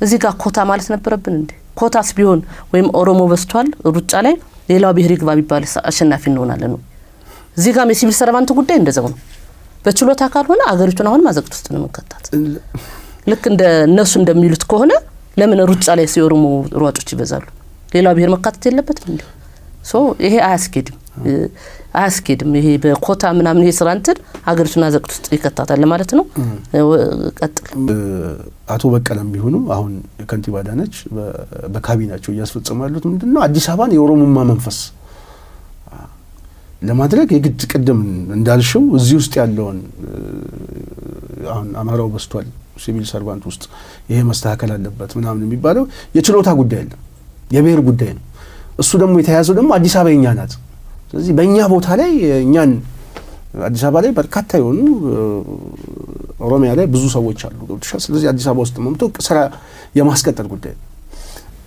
እዚህ ጋር ኮታ ማለት ነበረብን እንዴ? ኮታስ ቢሆን ወይም ኦሮሞ በዝቷል ሩጫ ላይ ሌላው ብሔር ይግባ ቢባል አሸናፊ እንሆናለን ነው። እዚህ ጋር የሲቪል ሰርቫንቱ ጉዳይ እንደዛው ነው። በችሎታ ካልሆነ አገሪቱን አሁን ማዘግት ውስጥ ነው መንከታት። ልክ እንደ እነሱ እንደሚሉት ከሆነ ለምን ሩጫ ላይ ሲኦሮሞ ሯጮች ይበዛሉ? ሌላው ብሔር መካተት የለበትም እንዴ? ይሄ አያስኬድም። ይሄ በኮታ ምናምን ይሄ ስራ እንትን ሀገሪቱን አዘቅት ውስጥ ይከታታል ማለት ነው። ቀጥል። አቶ በቀለም ቢሆኑ አሁን ከንቲባ አዳነች በካቢናቸው እያስፈጸሙ ያሉት ምንድነው? አዲስ አበባን የኦሮሞማ መንፈስ ለማድረግ የግድ ቅድም እንዳልሽው እዚህ ውስጥ ያለውን አሁን አማራው በስቷል ሲቪል ሰርቫንት ውስጥ ይሄ መስተካከል አለበት ምናምን የሚባለው የችሎታ ጉዳይ አይደለም፣ የብሔር ጉዳይ ነው። እሱ ደግሞ የተያዘው ደግሞ አዲስ አበባ የኛ ናት። ስለዚህ በእኛ ቦታ ላይ እኛን አዲስ አበባ ላይ በርካታ የሆኑ ኦሮሚያ ላይ ብዙ ሰዎች አሉ ገብቶሻል። ስለዚህ አዲስ አበባ ውስጥ መምቶ ስራ የማስቀጠል ጉዳይ ነው።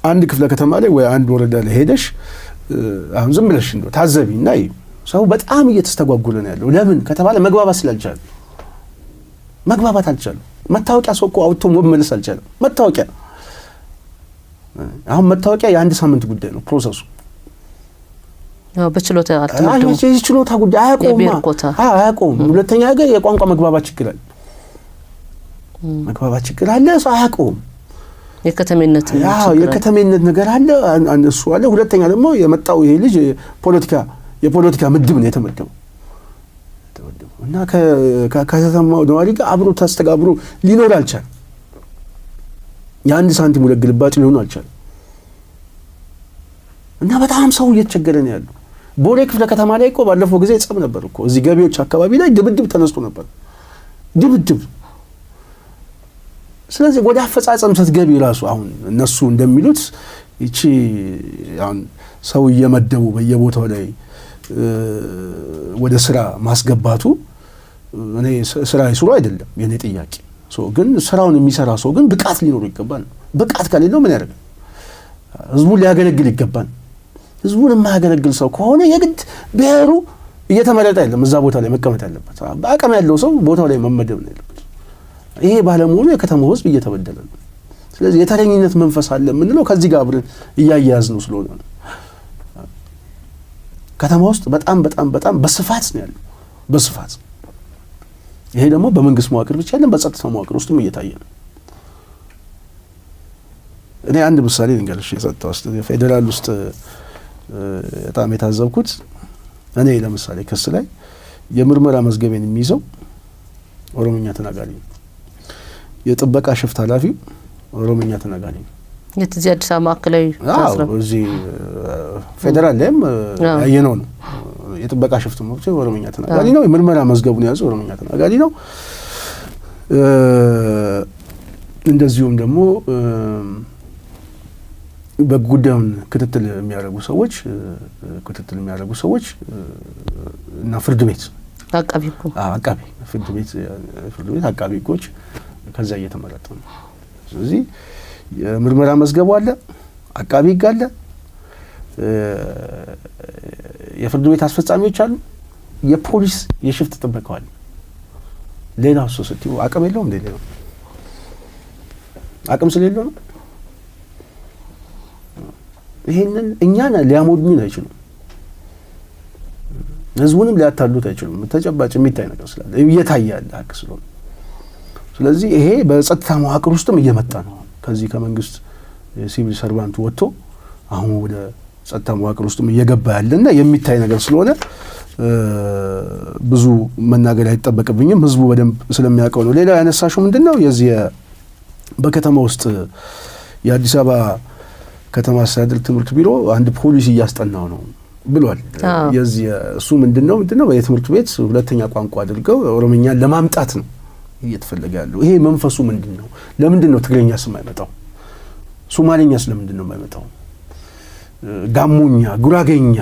አንድ ክፍለ ከተማ ላይ ወይ አንድ ወረዳ ላይ ሄደሽ አሁን ዝም ብለሽ እንደው ታዘቢና ሰው በጣም እየተስተጓጎለ ነው ያለው። ለምን ከተባለ መግባባት ስላልቻለ መግባባት አልቻለም። መታወቂያ ሰው እኮ አውጥቶ መመለስ አልቻለም። መታወቂያ አሁን መታወቂያ የአንድ ሳምንት ጉዳይ ነው ፕሮሰሱ። በችሎታ አልተመደቡ ችሎታ ጉዳይ አያቆም። ሁለተኛ ነገር የቋንቋ መግባባት ችግር አለ። ሰው አያቆም። የከተሜነት ነገር አለ እሱ አለ። ሁለተኛ ደግሞ የመጣው ይሄ ልጅ የፖለቲካ ምድብ ነው የተመደበው እና ከከተማው ነዋሪ ጋር አብሮ ተስተጋብሮ ሊኖር አልቻለም። የአንድ ሳንቲም ሁለት ግልባጭ ሊሆን አልቻለም እና በጣም ሰው እየተቸገረ ነው ያለው። ቦሌ ክፍለ ከተማ ላይ እኮ ባለፈው ጊዜ ጸብ ነበር እኮ እዚህ ገቢዎች አካባቢ ላይ ድብድብ ተነስቶ ነበር። ድብድብ። ስለዚህ ወደ አፈጻጸም ስትገቢ ራሱ አሁን እነሱ እንደሚሉት እቺ አሁን ሰው እየመደቡ በየቦታው ላይ ወደ ስራ ማስገባቱ እኔ ስራ ይስሩ አይደለም የኔ ጥያቄ። ግን ስራውን የሚሰራ ሰው ግን ብቃት ሊኖር ይገባል። ብቃት ከሌለው ምን ያደርጋል? ህዝቡን ሊያገለግል ይገባል። ህዝቡን የማያገለግል ሰው ከሆነ የግድ ብሔሩ እየተመረጠ አይደለም እዛ ቦታ ላይ መቀመጥ ያለበት። አቅም ያለው ሰው ቦታው ላይ መመደብ ነው ያለበት። ይሄ ባለመሆኑ የከተማው ህዝብ እየተበደለ ነው። ስለዚህ የተረኝነት መንፈስ አለ የምንለው ከዚህ ጋር አብረን እያያያዝ ነው ስለሆነ ነው። ከተማ ውስጥ በጣም በስፋት ነው ያለው በስፋት። ይሄ ደግሞ በመንግስት መዋቅር ብቻ አይደለም በጸጥታ መዋቅር ውስጥም እየታየ ነው። እኔ አንድ ምሳሌ ልንገርሽ። የጸጥታ ውስጥ ፌደራል ውስጥ በጣም የታዘብኩት እኔ ለምሳሌ ክስ ላይ የምርመራ መዝገቤን የሚይዘው ኦሮሞኛ ተናጋሪ ነው። የጥበቃ ሽፍት ኃላፊው ኦሮሞኛ ተናጋሪ ነው። የዚህ አዲስ አበባ ማዕከላዊ እዚህ ፌደራል ላይም ያየነው ነው። የጥበቃ ሽፍት ነው ኦሮሞኛ ተናጋሪ ነው። የምርመራ መዝገቡን ያዘው ኦሮሞኛ ተናጋሪ ነው። እንደዚሁም ደግሞ በጉዳዩን ክትትል የሚያደርጉ ሰዎች እና ፍርድ ቤት አቃቢ ሕጎች ከዛ እየተመረጡ ነው። ስለዚህ የምርመራ መዝገቡ አለ፣ አቃቢ ሕግ አለ፣ የፍርድ ቤት አስፈጻሚዎች አሉ፣ የፖሊስ የሽፍት ጥበቃው አለ። ሌላው እሱ ስትዩ አቅም የለውም። ሌላው አቅም ስለሌለው ነው። ይሄንን እኛን ሊያሞዱን አይችሉም። ህዝቡንም ሊያታሉት አይችሉም። ተጨባጭ የሚታይ ነገር ስላለ እየታየ ያለ ሀቅ ስለሆነ ስለዚህ ይሄ በጸጥታ መዋቅር ውስጥም እየመጣ ነው። ከዚህ ከመንግስት ሲቪል ሰርቫንቱ ወጥቶ አሁን ወደ ጸጥታ መዋቅር ውስጥም እየገባ ያለና የሚታይ ነገር ስለሆነ ብዙ መናገር አይጠበቅብኝም። ህዝቡ በደንብ ስለሚያውቀው ነው። ሌላ ያነሳሽው ምንድነው የዚህ በከተማ ውስጥ የአዲስ አበባ ከተማ አስተዳደር ትምህርት ቢሮ አንድ ፖሊሲ እያስጠናው ነው ብሏል። የዚህ እሱ ምንድነው የትምህርት ቤት ሁለተኛ ቋንቋ አድርገው ኦሮምኛን ለማምጣት ነው እየተፈለገ ያለው። ይሄ መንፈሱ ምንድነው? ለምንድነው ትግረኛ ስም አይመጣው? ሶማሌኛ ስለምንድነው የማይመጣው? ጋሞኛ፣ ጉራጌኛ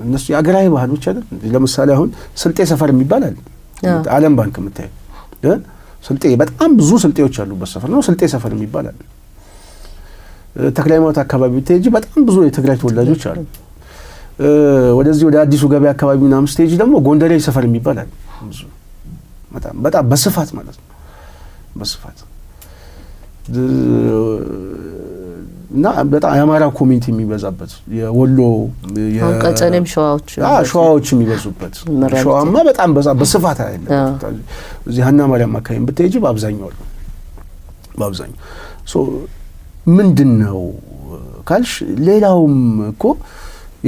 እነሱ የአገራዊ ባህሎች አይደል? ለምሳሌ አሁን ስልጤ ሰፈር የሚባል አለ። ዓለም ባንክ የምታየው ስልጤ በጣም ብዙ ስልጤዎች ያሉበት ሰፈር ነው። ስልጤ ሰፈር የሚባል አለ። ተክለ ሃይማኖት አካባቢ ብትሄጂ በጣም ብዙ የትግራይ ተወላጆች አሉ። ወደዚህ ወደ አዲሱ ገበያ አካባቢ ምናምን ስቴጅ ደግሞ ጎንደሬ ሰፈር የሚባል አለ። በጣም በስፋት ማለት ነው በስፋት እና በጣም የአማራ ኮሚኒቲ የሚበዛበት የወሎ ቀጨኔም ሸዋዎች የሚበዙበት ሸዋማ በጣም በስፋት አይደለም። እዚህ ሀና ማርያም አካባቢ ብትሄጂ በአብዛኛው ምንድነው ካልሽ ሌላውም እኮ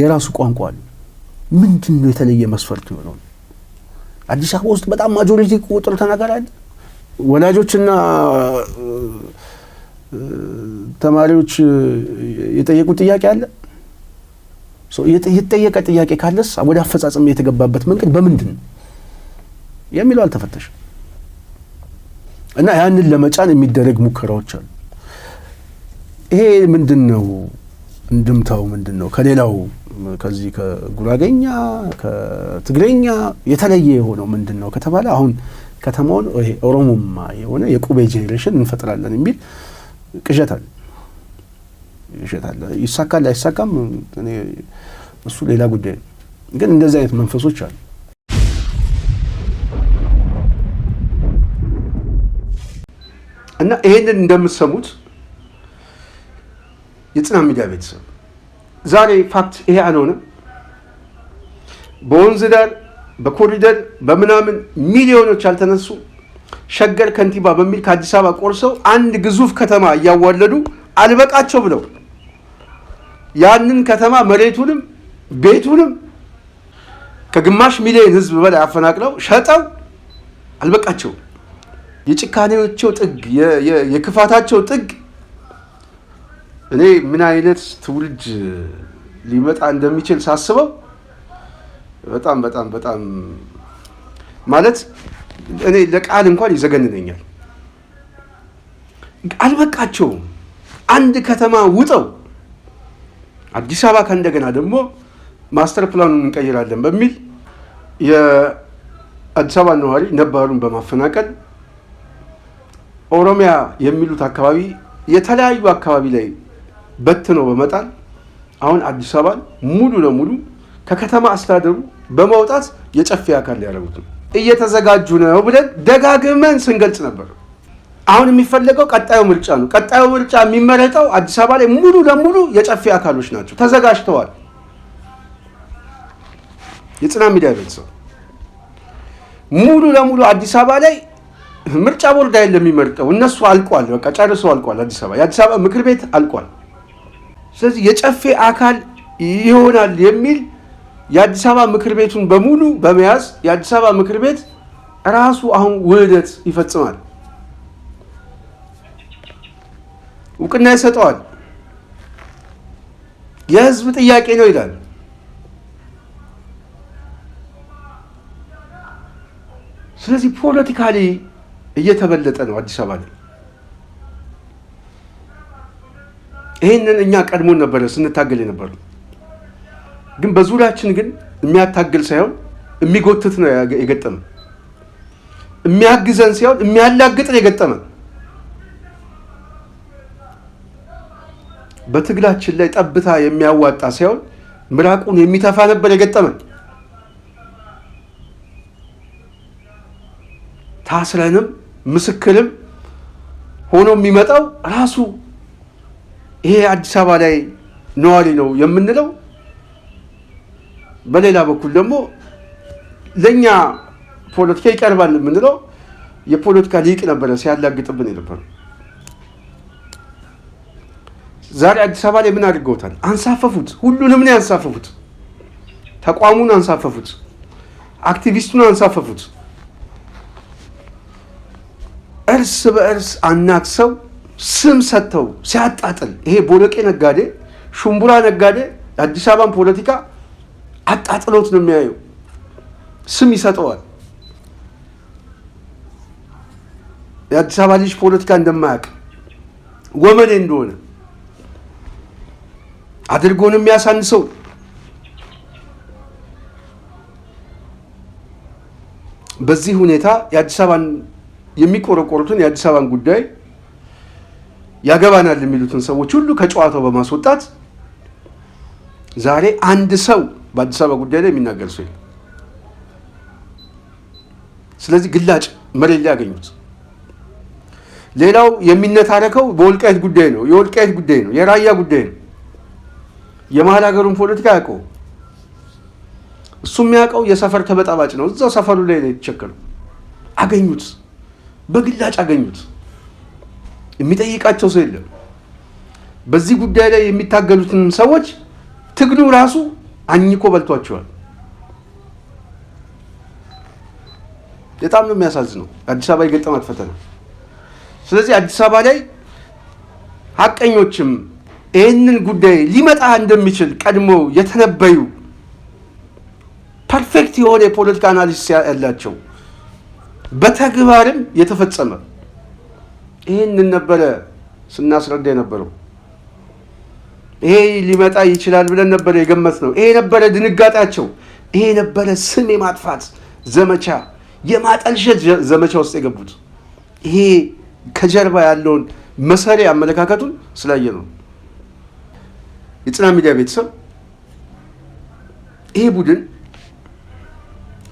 የራሱ ቋንቋ አለ። ምንድነው የተለየ መስፈርት ነው? አዲስ አበባ ውስጥ በጣም ማጆሪቲ ቁጥር ተናጋሪ አለ። ወላጆችና ተማሪዎች የጠየቁት ጥያቄ አለ። የተጠየቀ ጥያቄ ካለስ ወደ አፈጻጸም የተገባበት መንገድ በምንድን ነው የሚለው አልተፈተሸም። እና ያንን ለመጫን የሚደረግ ሙከራዎች አሉ። ይሄ ምንድነው እንድምታው ምንድነው? ከሌላው ከዚህ ከጉራጌኛ ከትግሬኛ የተለየ የሆነው ምንድነው ከተባለ አሁን ከተማውን ይሄ ኦሮሞማ የሆነ የቁቤ ጄኔሬሽን እንፈጥራለን የሚል ቅዠት አለ። ይሳካል አይሳካም እኔ እሱ ሌላ ጉዳይ ነው። ግን እንደዚህ አይነት መንፈሶች አሉ። እና ይሄንን እንደምትሰሙት የጽናት ሚዲያ ቤተሰብ ዛሬ ፋክት ይሄ አልሆነም። በወንዝ ዳር በኮሪደር በምናምን ሚሊዮኖች አልተነሱ ሸገር ከንቲባ በሚል ከአዲስ አበባ ቆርሰው አንድ ግዙፍ ከተማ እያዋለዱ አልበቃቸው ብለው ያንን ከተማ መሬቱንም ቤቱንም ከግማሽ ሚሊዮን ሕዝብ በላይ አፈናቅለው ሸጠው አልበቃቸው። የጭካኔዎቸው ጥግ የክፋታቸው ጥግ እኔ ምን አይነት ትውልድ ሊመጣ እንደሚችል ሳስበው በጣም በጣም በጣም ማለት እኔ ለቃል እንኳን ይዘገንነኛል። አልበቃቸውም። አንድ ከተማ ውጠው አዲስ አበባ ከእንደገና ደግሞ ማስተር ፕላኑን እንቀይራለን በሚል የአዲስ አበባ ነዋሪ ነባሩን በማፈናቀል ኦሮሚያ የሚሉት አካባቢ የተለያዩ አካባቢ ላይ በትነው በመጣል አሁን አዲስ አበባን ሙሉ ለሙሉ ከከተማ አስተዳደሩ በማውጣት የጨፌ አካል ሊያደርጉት ነው እየተዘጋጁ ነው ብለን ደጋግመን ስንገልጽ ነበር። አሁን የሚፈለገው ቀጣዩ ምርጫ ነው። ቀጣዩ ምርጫ የሚመረጠው አዲስ አበባ ላይ ሙሉ ለሙሉ የጨፌ አካሎች ናቸው፣ ተዘጋጅተዋል። የጽናት ሚዲያ ቤተሰብ ሙሉ ለሙሉ አዲስ አበባ ላይ ምርጫ ቦርድ አይደለም የሚመርጠው፣ እነሱ አልቋል፣ በቃ ጨርሰው አልቋል። አዲስ አበባ የአዲስ አበባ ምክር ቤት አልቋል። ስለዚህ የጨፌ አካል ይሆናል የሚል የአዲስ አበባ ምክር ቤቱን በሙሉ በመያዝ የአዲስ አበባ ምክር ቤት ራሱ አሁን ውህደት ይፈጽማል፣ እውቅና ይሰጠዋል። የህዝብ ጥያቄ ነው ይላል። ስለዚህ ፖለቲካሊ እየተበለጠ ነው አዲስ አበባ ላይ። ይህንን እኛ ቀድሞን ነበረ ስንታገል የነበረ፣ ግን በዙሪያችን ግን የሚያታግል ሳይሆን የሚጎትት ነው የገጠመ፣ የሚያግዘን ሳይሆን የሚያላግጥ ነው የገጠመ። በትግላችን ላይ ጠብታ የሚያዋጣ ሳይሆን ምራቁን የሚተፋ ነበር የገጠመን። ታስረንም ምስክርም ሆኖ የሚመጣው ራሱ ይሄ አዲስ አበባ ላይ ነዋሪ ነው የምንለው፣ በሌላ በኩል ደግሞ ለኛ ፖለቲካ ይቀርባል የምንለው የፖለቲካ ሊቅ ነበረ ሲያላግጥብን የነበረው። ዛሬ አዲስ አበባ ላይ ምን አድርገውታል? አንሳፈፉት። ሁሉንም ነው ያንሳፈፉት። ተቋሙን አንሳፈፉት፣ አክቲቪስቱን አንሳፈፉት። እርስ በእርስ አናክሰው ስም ሰጥተው ሲያጣጥል ይሄ ቦለቄ ነጋዴ፣ ሹምቡራ ነጋዴ አዲስ አበባን ፖለቲካ አጣጥሎት ነው የሚያየው። ስም ይሰጠዋል። የአዲስ አበባ ልጅ ፖለቲካ እንደማያውቅ ወመኔ እንደሆነ አድርጎ ነው የሚያሳንሰው። በዚህ ሁኔታ የአዲስ አበባን የሚቆረቆሩትን የአዲስ አበባን ጉዳይ ያገባናል የሚሉትን ሰዎች ሁሉ ከጨዋታው በማስወጣት ዛሬ አንድ ሰው በአዲስ አበባ ጉዳይ ላይ የሚናገር ሰው የለም። ስለዚህ ግላጭ መሬት ላይ ያገኙት። ሌላው የሚነታረከው በወልቃይት ጉዳይ ነው። የወልቃይት ጉዳይ ነው፣ የራያ ጉዳይ ነው። የመሀል ሀገሩን ፖለቲካ ያውቀው። እሱ የሚያውቀው የሰፈር ተበጣባጭ ነው። እዛው ሰፈሩ ላይ ነው የተቸከለው። አገኙት፣ በግላጭ አገኙት። የሚጠይቃቸው ሰው የለም። በዚህ ጉዳይ ላይ የሚታገሉትን ሰዎች ትግሉ ራሱ አኝኮ በልቷቸዋል። በጣም ነው የሚያሳዝነው አዲስ አበባ የገጠማት ፈተና። ስለዚህ አዲስ አበባ ላይ ሀቀኞችም ይህንን ጉዳይ ሊመጣ እንደሚችል ቀድሞ የተነበዩ ፐርፌክት የሆነ የፖለቲካ አናሊሲስ ያላቸው በተግባርም የተፈጸመ ይህንን ነበረ ስናስረዳ የነበረው። ይሄ ሊመጣ ይችላል ብለን ነበረ የገመት ነው። ይሄ ነበረ ድንጋጤያቸው። ይሄ ነበረ ስም የማጥፋት ዘመቻ፣ የማጠልሸት ዘመቻ ውስጥ የገቡት። ይሄ ከጀርባ ያለውን መሰሪ አመለካከቱን ስላየ ነው። የጽናት ሚዲያ ቤተሰብ ይሄ ቡድን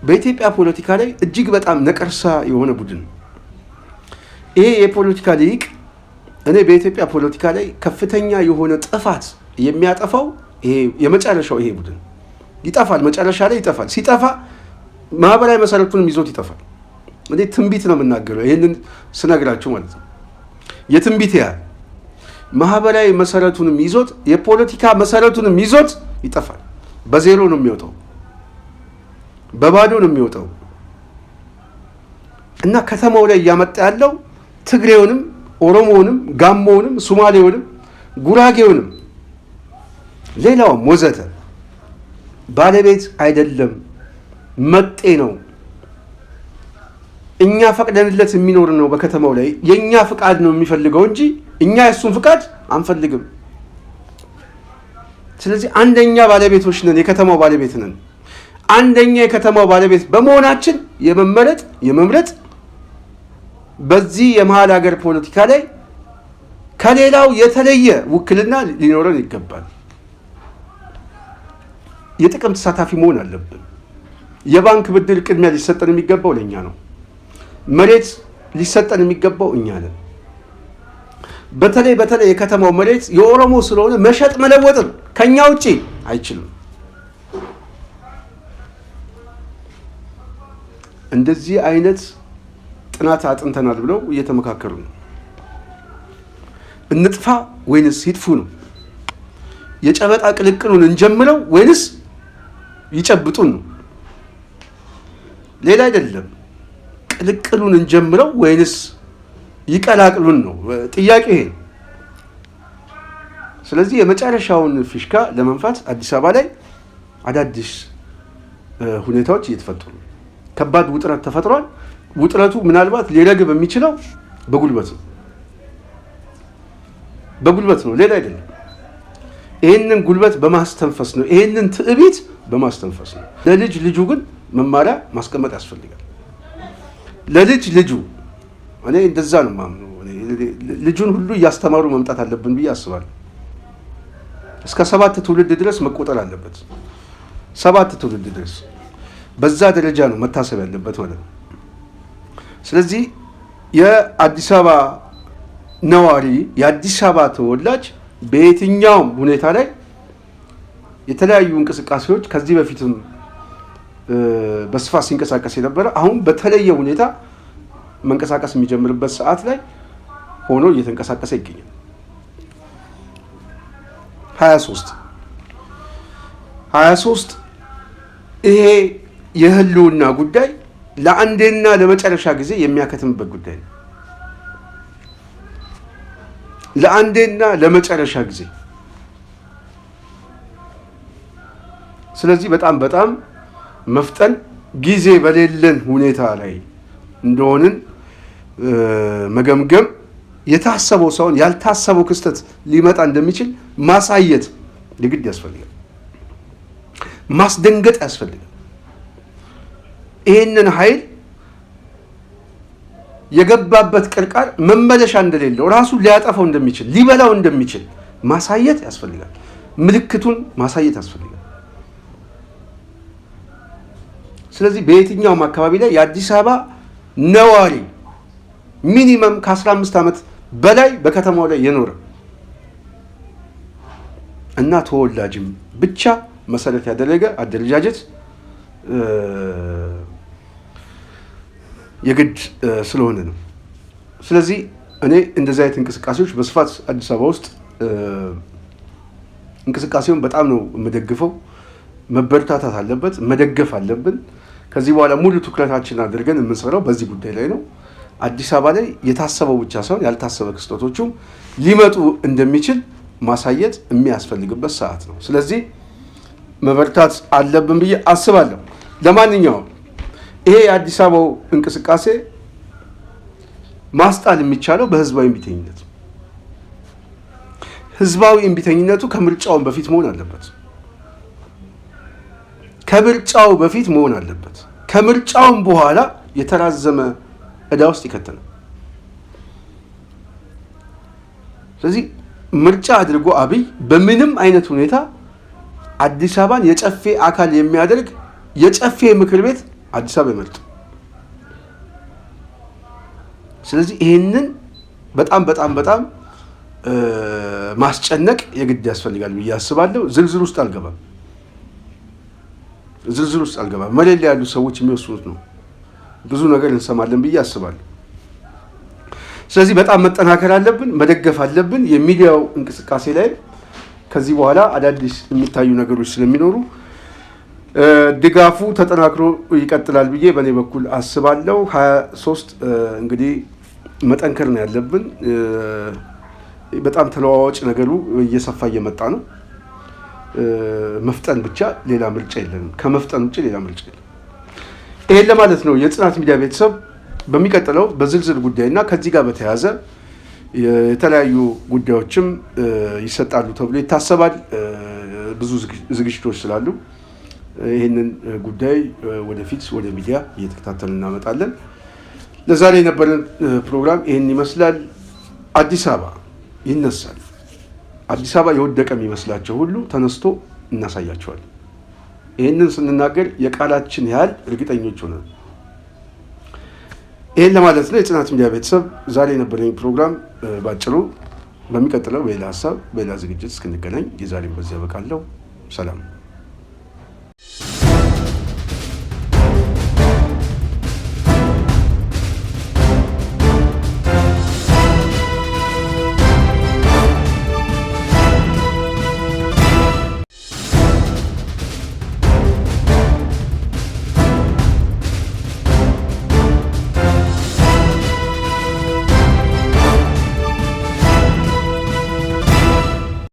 በኢትዮጵያ ፖለቲካ ላይ እጅግ በጣም ነቀርሳ የሆነ ቡድን። ይሄ የፖለቲካ ሊቅ እኔ በኢትዮጵያ ፖለቲካ ላይ ከፍተኛ የሆነ ጥፋት የሚያጠፋው ይሄ የመጨረሻው ይሄ ቡድን ይጠፋል። መጨረሻ ላይ ይጠፋል። ሲጠፋ ማህበራዊ መሰረቱንም ይዞት ይጠፋል። እኔ ትንቢት ነው የምናገረው ይሄንን ስነግራችሁ ማለት ነው። የትንቢት ያህል ማህበራዊ መሰረቱንም ይዞት የፖለቲካ መሰረቱንም ይዞት ይጠፋል። በዜሮ ነው የሚወጣው፣ በባዶ ነው የሚወጣው እና ከተማው ላይ እያመጣ ያለው ትግሬውንም፣ ኦሮሞውንም፣ ጋሞውንም፣ ሶማሌውንም፣ ጉራጌውንም ሌላውም ወዘተ ባለቤት አይደለም፣ መጤ ነው። እኛ ፈቅደንለት የሚኖር ነው። በከተማው ላይ የኛ ፍቃድ ነው የሚፈልገው እንጂ እኛ የሱን ፍቃድ አንፈልግም። ስለዚህ አንደኛ ባለቤቶች ነን፣ የከተማው ባለቤት ነን። አንደኛ የከተማው ባለቤት በመሆናችን የመምረጥ በዚህ የመሀል ሀገር ፖለቲካ ላይ ከሌላው የተለየ ውክልና ሊኖረን ይገባል። የጥቅም ተሳታፊ መሆን አለብን። የባንክ ብድር ቅድሚያ ሊሰጠን የሚገባው ለእኛ ነው። መሬት ሊሰጠን የሚገባው እኛ ነን። በተለይ የከተማው መሬት የኦሮሞ ስለሆነ መሸጥ መለወጥም ከኛ ውጪ አይችልም። እንደዚህ አይነት ጥናት አጥንተናል ብለው እየተመካከሩ ነው። እንጥፋ ወይንስ ይጥፉ ነው። የጨበጣ ቅልቅሉን እንጀምረው ወይንስ ይጨብጡን ነው። ሌላ አይደለም። ቅልቅሉን እንጀምረው ወይንስ ይቀላቅሉን ነው ጥያቄ ይሄ። ስለዚህ የመጨረሻውን ፊሽካ ለመንፋት አዲስ አበባ ላይ አዳዲስ ሁኔታዎች እየተፈጠሩ ነው። ከባድ ውጥረት ተፈጥሯል። ውጥረቱ ምናልባት ሊረግብ የሚችለው በጉልበት ነው፣ ሌላ አይደለም። ይህንን ጉልበት በማስተንፈስ ነው። ይህንን ትዕቢት በማስተንፈስ ነው። ለልጅ ልጁ ግን መማሪያ ማስቀመጥ ያስፈልጋል። ለልጅ ልጁ እኔ እንደዛ ነው የማምነው። ልጁን ሁሉ እያስተማሩ መምጣት አለብን ብዬ አስባለሁ። እስከ 7 ትውልድ ድረስ መቆጠር አለበት። 7 ትውልድ ድረስ በዛ ደረጃ ነው መታሰብ ያለበት ማለት ነው። ስለዚህ የአዲስ አበባ ነዋሪ፣ የአዲስ አበባ ተወላጅ በየትኛውም ሁኔታ ላይ የተለያዩ እንቅስቃሴዎች ከዚህ በፊትም በስፋት ሲንቀሳቀስ የነበረ አሁን በተለየ ሁኔታ መንቀሳቀስ የሚጀምርበት ሰዓት ላይ ሆኖ እየተንቀሳቀሰ ይገኛል። 23 ይሄ የህልውና ጉዳይ ለአንዴና ለመጨረሻ ጊዜ የሚያከትምበት ጉዳይ ነው። ለአንዴና ለመጨረሻ ጊዜ። ስለዚህ በጣም መፍጠን ጊዜ በሌለን ሁኔታ ላይ እንደሆንን መገምገም የታሰበው ሳይሆን ያልታሰበው ክስተት ሊመጣ እንደሚችል ማሳየት የግድ ያስፈልጋል። ማስደንገጥ ያስፈልጋል። ይህንን ኃይል የገባበት ቅርቃር መመለሻ እንደሌለው ራሱ ሊያጠፋው እንደሚችል ሊበላው እንደሚችል ማሳየት ያስፈልጋል። ምልክቱን ማሳየት ያስፈልጋል። ስለዚህ በየትኛውም አካባቢ ላይ የአዲስ አበባ ነዋሪ ሚኒመም ከ15 ዓመት በላይ በከተማው ላይ የኖረ እና ተወላጅም ብቻ መሰረት ያደረገ አደረጃጀት የግድ ስለሆነ ነው። ስለዚህ እኔ እንደዚህ አይነት እንቅስቃሴዎች በስፋት አዲስ አበባ ውስጥ እንቅስቃሴውን በጣም ነው የምደግፈው። መበረታታት አለበት፣ መደገፍ አለብን። ከዚህ በኋላ ሙሉ ትኩረታችን አድርገን የምንሰራው በዚህ ጉዳይ ላይ ነው። አዲስ አበባ ላይ የታሰበው ብቻ ሳይሆን ያልታሰበ ክስተቶቹም ሊመጡ እንደሚችል ማሳየት የሚያስፈልግበት ሰዓት ነው። ስለዚህ መበርታት አለብን ብዬ አስባለሁ። ለማንኛውም ይሄ የአዲስ አበባው እንቅስቃሴ ማስጣል የሚቻለው በህዝባዊ እምቢተኝነት ነው። ህዝባዊ እምቢተኝነቱ ከምርጫውን በፊት መሆን አለበት። ከምርጫው በፊት መሆን አለበት። ከምርጫውም በኋላ የተራዘመ ዕዳ ውስጥ ይከተናል። ስለዚህ ምርጫ አድርጎ አብይ በምንም አይነት ሁኔታ አዲስ አበባን የጨፌ አካል የሚያደርግ የጨፌ ምክር ቤት አዲስ አበባ ይመርጥ። ስለዚህ ይህንን በጣም ማስጨነቅ የግድ ያስፈልጋል ብዬ አስባለሁ። ዝርዝር ውስጥ አልገባም። መሬት ላይ ያሉ ሰዎች የሚወስኑት ነው። ብዙ ነገር እንሰማለን ብዬ አስባለሁ። ስለዚህ በጣም መጠናከር አለብን፣ መደገፍ አለብን። የሚዲያው እንቅስቃሴ ላይ ከዚህ በኋላ አዳዲስ የሚታዩ ነገሮች ስለሚኖሩ ድጋፉ ተጠናክሮ ይቀጥላል ብዬ በእኔ በኩል አስባለሁ። 23 እንግዲህ መጠንከር ነው ያለብን። በጣም ተለዋዋጭ ነገሩ እየሰፋ እየመጣ ነው። መፍጠን ብቻ ሌላ ምርጫ የለንም። ከመፍጠን ውጭ ሌላ ምርጫ የለም። ይሄን ለማለት ነው። የጽናት ሚዲያ ቤተሰብ በሚቀጥለው በዝርዝር ጉዳይና ከዚህ ጋር በተያያዘ የተለያዩ ጉዳዮችም ይሰጣሉ ተብሎ ይታሰባል። ብዙ ዝግጅቶች ስላሉ ይህንን ጉዳይ ወደፊት ወደ ሚዲያ እየተከታተልን እናመጣለን። ለዛሬ የነበረን ፕሮግራም ይህን ይመስላል። አዲስ አበባ ይነሳል። አዲስ አበባ የወደቀ የሚመስላቸው ሁሉ ተነስቶ እናሳያቸዋል። ይህንን ስንናገር የቃላችን ያህል እርግጠኞች ሆነን ይህን ለማለት ነው። የጽናት ሚዲያ ቤተሰብ ዛሬ የነበረኝ ፕሮግራም ባጭሩ፣ በሚቀጥለው በሌላ ሀሳብ በሌላ ዝግጅት እስክንገናኝ የዛሬን በዚህ ያበቃለሁ። ሰላም።